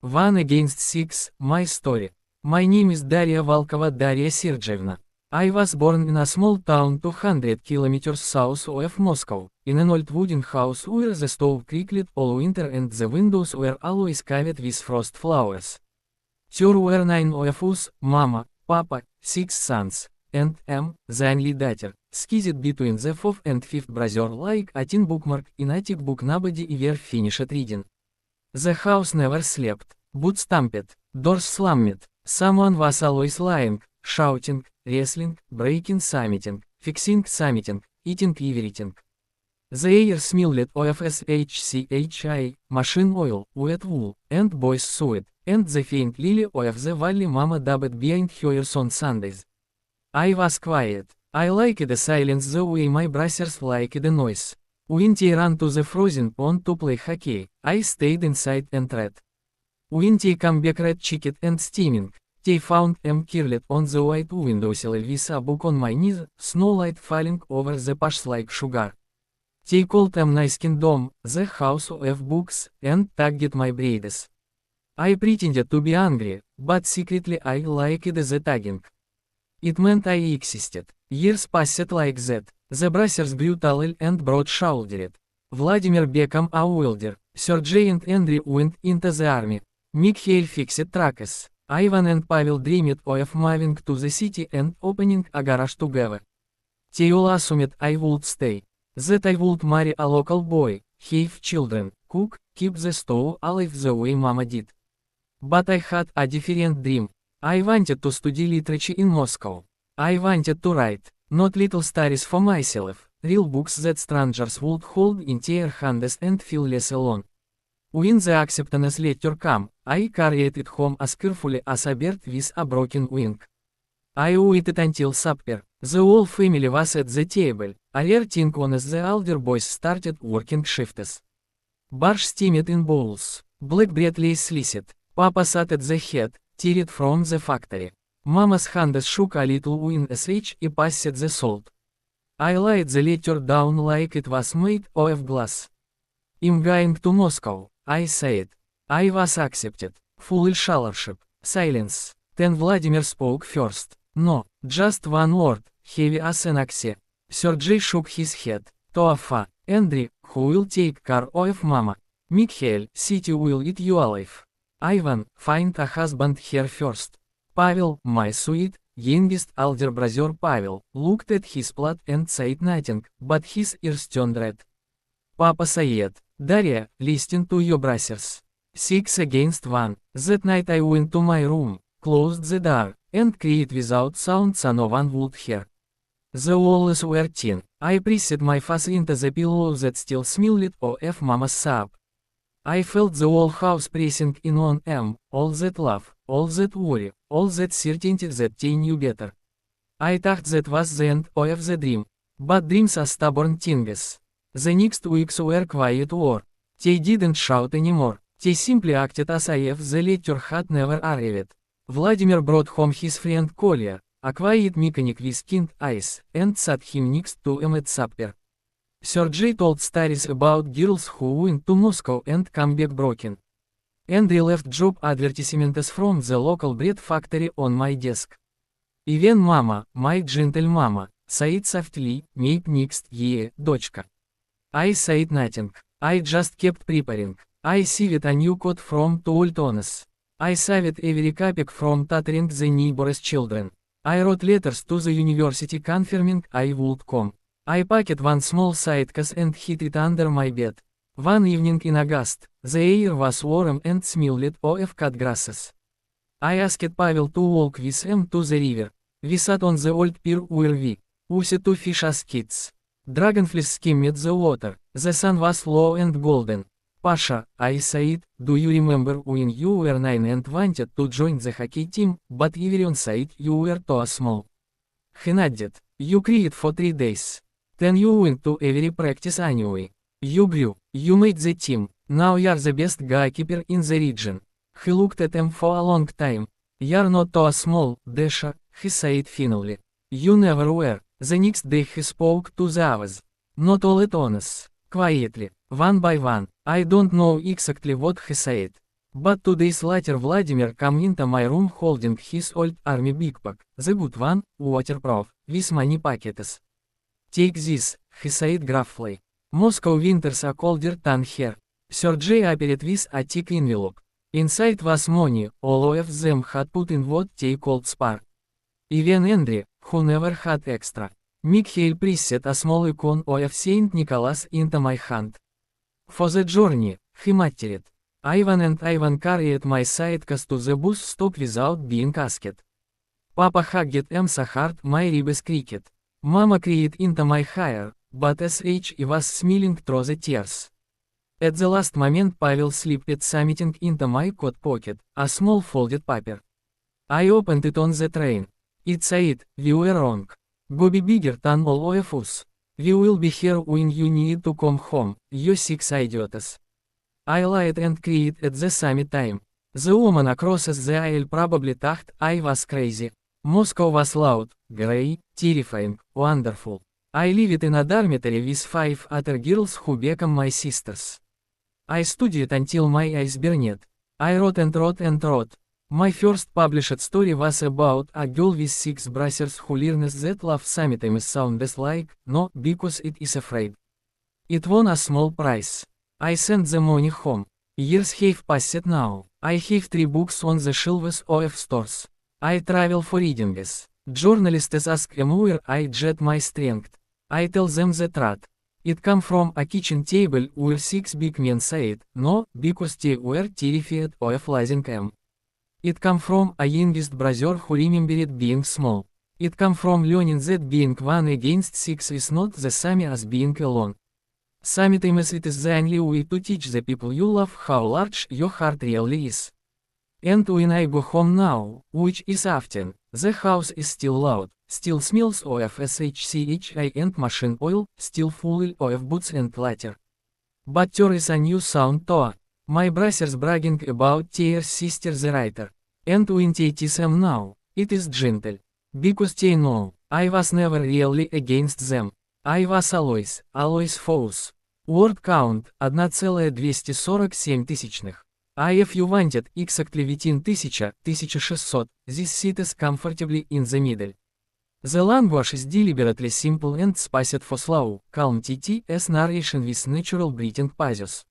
One against six, my story. My name is Daria Valkova Daria Sergeyevna. I was born in a small town 200 kilometers south of Moscow, in an old wooden house where the stove crackled all winter and the windows were always covered with frost flowers. There were 9 of us, Mama, Papa, 6 sons, and the only daughter, squeezed between the fourth and fifth brother like a tin bookmark in a tick book nobody ever finished reading. The house never slept, but stamped, doors slammed, someone was always lying, shouting, wrestling, breaking something, fixing something, eating everything. The air smelled of shchi, machine oil, wet wool, and boys sweat, and the faint lily of the valley Mama dubbed behind hers on Sundays. I was quiet. I liked the silence the way my brothers liked the noise. When they ran to the frozen pond to play hockey, I stayed inside and read. When they come back red-cheeked and steaming, they found curled on the white windowsill with a book on my knees, snowlight falling over the pages like sugar. They called nice kingdom, the house of books, and tugged my braids. I pretended to be angry, but secretly I liked the tugging. It meant I existed. Years passed like that. The brothers grew tall and broad-shouldered. Vladimir became a welder. Sergey and Andrew went into the army. Mikhail fixed trucks. Ivan and Pavel dreamed of moving to the city and opening a garage together. They all assumed I would stay. That I would marry a local boy, have children, cook, keep the stove alive the way Mama did. But I had a different dream. I wanted to study literature in Moscow. I wanted to write, not little stories for myself, real books that strangers would hold in their hands and feel less alone. When the acceptance letter came, I carried it home as carefully as a bird with a broken wing. I waited until supper. The whole family was at the table, alerting on as the older boys started working shifts. Barsh steamed in bowls, black bread lay sliced, Papa sat at the head, teared from the factory. Mama's hands shook a little when a switch passed the salt. I laid the letter down like it was made of glass. I'm going to Moscow, I said. I was accepted. Full scholarship. Silence. Then Vladimir spoke first. No, just one word, heavy as an axe. Sergey shook his head. Toafa. Andrew, who will take care of Mama? Mikhail, city will eat you alive. Ivan, find a husband here first. Pavel, my sweet, youngest elder brother Pavel, looked at his plot and said nothing, but his ears turned red. Papa said, Daria, listen to your brothers. 6 against 1. That night I went to my room, closed the door, and cried without sound so no one would hear. The walls were thin. I pressed my face into the pillow that still smelled of Mama's soap. I felt the whole house pressing in on all that love, all that worry, all that certainty that they knew better. I thought that was the end of the dream. But dreams are stubborn things. The next weeks were quiet war. They didn't shout anymore. They simply acted as if the letter had never arrived. Vladimir brought home his friend Kolya, a quiet mechanic with keen eyes, and sat him next to him at supper. Sergey told stories about girls who went to Moscow and come back broken. Andrew left job advertisements from the local bread factory on my desk. Even Mama, my gentle Mama, said softly, maybe next year, дочка. I said nothing. I just kept preparing. I saved a new coat from two old ones. I saved every copy from tutoring the neighbor's children. I wrote letters to the university confirming I would come. I packed one small suitcase and hid it under my bed. One evening in August, the air was warm and smelled of cut grasses. I asked Pavel to walk with him to the river. We sat on the old pier where we used to fish as kids. Dragonflies skimmed the water. The sun was low and golden. Pasha, I said, do you remember when you were 9 and wanted to join the hockey team, but everyone said you were too small? He nodded. You cried for 3 days. Then you went to every practice anyway. You grew. You made the team. Now you're the best goalkeeper in the region. He looked at him for a long time. You're not too small, Dasha, he said finally. You never were. The next day he spoke to the others. Not all at once. Quietly, one by one. I don't know exactly what he said. But 2 days later Vladimir come into my room holding his old army backpack, the good one, waterproof, with many packets. Take this, he said gruffly. Moscow winters are colder than here. Sergei opened with a thick envelope. Inside was money, all of them had put in what they called spar. Even Andrew, who never had extra. Mikhail pressed a small icon of Saint Nicholas into my hand. For the journey, he muttered. Ivan and Ivan carried my sidecars to the bus stop without being asked. Papa hugged him so hard my ribs cricket. Mama cried into my hair, but he was smiling through the tears. At the last moment Pavel slipped something into my coat pocket, a small folded paper. I opened it on the train. It said, "We were wrong. Go be bigger than all of us. We will be here when you need to come home, you 6 idiots." I lied and cried at the same time. The woman across the aisle probably thought I was crazy. Moscow was loud, grey, terrifying, wonderful. I lived in a dormitory with 5 other girls who became my sisters. I studied until my eyes burned. I wrote and wrote and wrote. My first published story was about a girl with 6 brothers who learns that love sometimes sounds like no because it is afraid. It won a small prize. I sent the money home. Years have passed now. I have 3 books on the shelves of stores. I travel for readings. Journalists ask me where I get my strength. I tell them the truth. It come from a kitchen table where 6 big men said no because they were terrified of losing them. It come from a youngest brother who remembered being small. It come from learning that being one against 6 is not the same as being alone. Sometimes it is the only way to teach the people you love how large your heart really is. And when I go home now, which is often, the house is still loud, still smells of SHCHI and machine oil, still full of boots and clutter. But there is a new sound too. My brothers bragging about their sister the writer. And when they tease them now, it is gentle. Because they know, I was never really against them. I was always foes. Word count, 1,247 тысячных. If you wanted exactly within 1600, this sits comfortably in the middle. The language is deliberately simple and spaced for slow, calm TT as narration with natural breathing pauses.